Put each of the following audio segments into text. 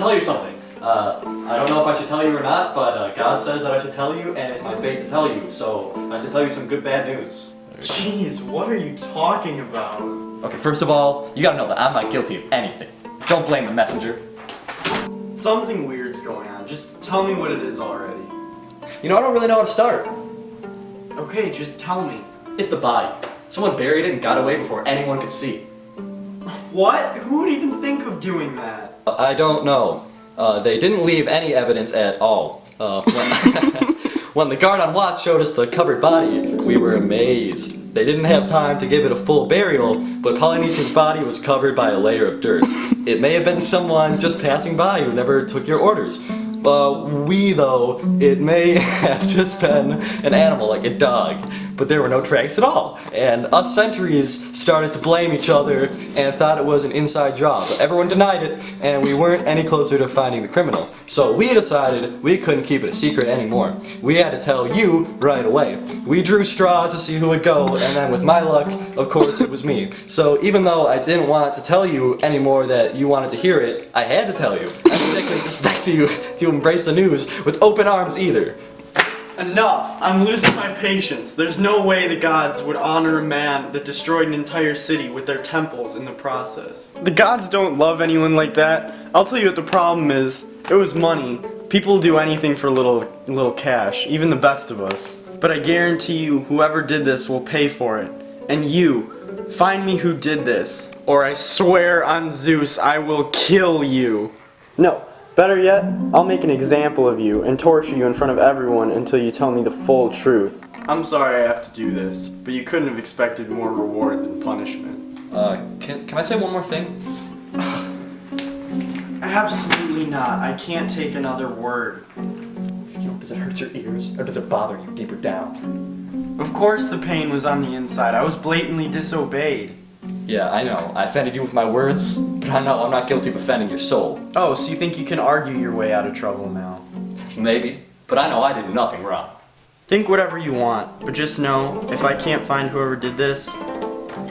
tell you something. I don't know if I should tell you or not, but God says that I should tell you, and it's my fate to tell you. So I have to tell you some good bad news. Jeez, what are you talking about? Okay, first of all, you gotta know that I'm not guilty of anything. Don't blame the messenger. Something weird's going on. Just tell me what it is already. You know, I don't really know how to start. Okay, just tell me. It's the body. Someone buried it and got away before anyone could see. What? Who would even think of doing that? I don't know. They didn't leave any evidence at all. When the guard on watch showed us the covered body, we were amazed. They didn't have time to give it a full burial, but Polynesian's body was covered by a layer of dirt. It may have been someone just passing by who never took your orders. It may have just been an animal like a dog, but there were no tracks at all. And us sentries started to blame each other and thought it was an inside job. Everyone denied it, and we weren't any closer to finding the criminal. So we decided we couldn't keep it a secret anymore. We had to tell you right away. We drew straws to see who would go, and then with my luck, of course, it was me. So even though I didn't want to tell you anymore that you wanted to hear it, I had to tell you. I didn't exactly expect you to embrace the news with open arms either. Enough! I'm losing my patience. There's no way the gods would honor a man that destroyed an entire city with their temples in the process. The gods don't love anyone like that. I'll tell you what the problem is. It was money. People do anything for a little cash, even the best of us. But I guarantee you, whoever did this will pay for it. And you, find me who did this, or I swear on Zeus I will kill you. No. Better yet, I'll make an example of you and torture you in front of everyone until you tell me the full truth. I'm sorry I have to do this, but you couldn't have expected more reward than punishment. Can I say one more thing? Absolutely not. I can't take another word. You know, does it hurt your ears, or does it bother you deeper down? Of course the pain was on the inside. I was blatantly disobeyed. Yeah, I know. I offended you with my words, but I know I'm not guilty of offending your soul. Oh, so you think you can argue your way out of trouble now? Maybe, but I know I did nothing wrong. Think whatever you want, but just know, if I can't find whoever did this,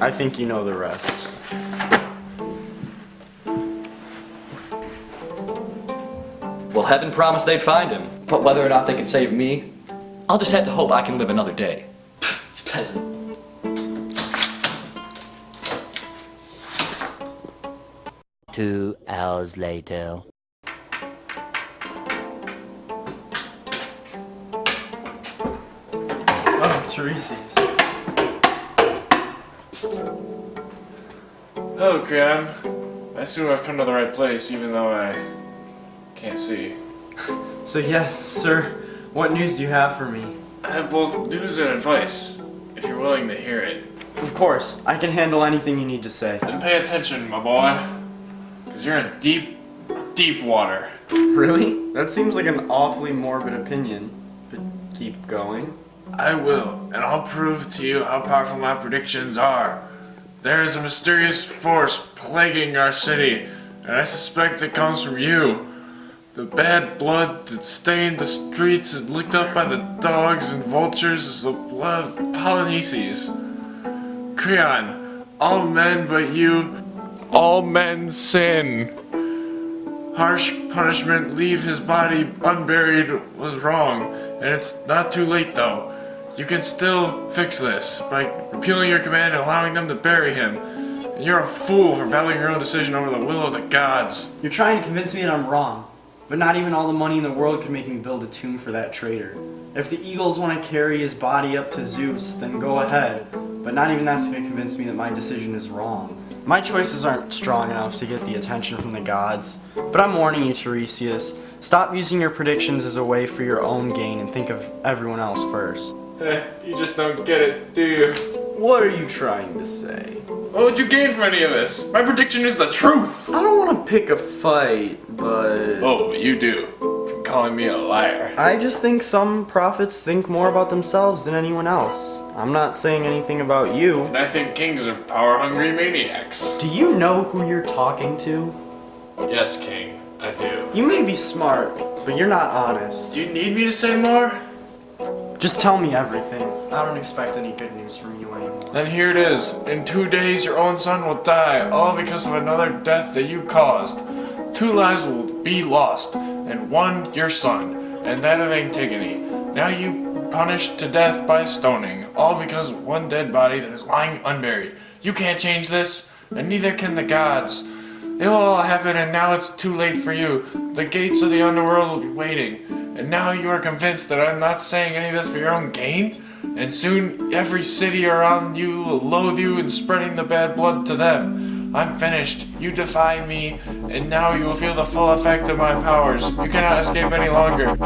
I think you know the rest. Well, heaven promised they'd find him, but whether or not they can save me, I'll just have to hope I can live another day. It's peasant. 2 hours later. Oh, Tiresias. Hello, Creon. I assume I've come to the right place, even though I can't see. So yes, sir, what news do you have for me? I have both news and advice, if you're willing to hear it. Of course, I can handle anything you need to say. Then pay attention, my boy, because you're in deep, deep water. Really? That seems like an awfully morbid opinion, but keep going. I will, and I'll prove to you how powerful my predictions are. There is a mysterious force plaguing our city, and I suspect it comes from you. The bad blood that stained the streets and licked up by the dogs and vultures is the blood of Polynices. Creon, all men but you, all men sin. Harsh punishment, leave his body unburied was wrong, and it's not too late though. You can still fix this by repealing your command and allowing them to bury him. And you're a fool for valuing your own decision over the will of the gods. You're trying to convince me that I'm wrong, but not even all the money in the world could make me build a tomb for that traitor. If the eagles want to carry his body up to Zeus, then go ahead, but not even that's going to convince me that my decision is wrong. My choices aren't strong enough to get the attention from the gods, but I'm warning you, Tiresias. Stop using your predictions as a way for your own gain and think of everyone else first. You just don't get it, do you? What are you trying to say? What would you gain from any of this? My prediction is the truth! I don't want to pick a fight, but... Oh, but you do. For calling me a liar. I just think some prophets think more about themselves than anyone else. I'm not saying anything about you. And I think kings are power-hungry maniacs. Do you know who you're talking to? Yes, King, I do. You may be smart, but you're not honest. Do you need me to say more? Just tell me everything. I don't expect any good news from you anymore. Then here it is. In 2 days your own son will die, all because of another death that you caused. 2 lives will be lost, and one your son, and that of Antigone. Now you punished to death by stoning, all because of one dead body that is lying unburied. You can't change this, and neither can the gods. It will all happen, and now it's too late for you. The gates of the underworld will be waiting, and now you are convinced that I'm not saying any of this for your own gain? And soon every city around you will loathe you and spreading the bad blood to them. I'm finished. You defy me, and now you will feel the full effect of my powers. You cannot escape any longer.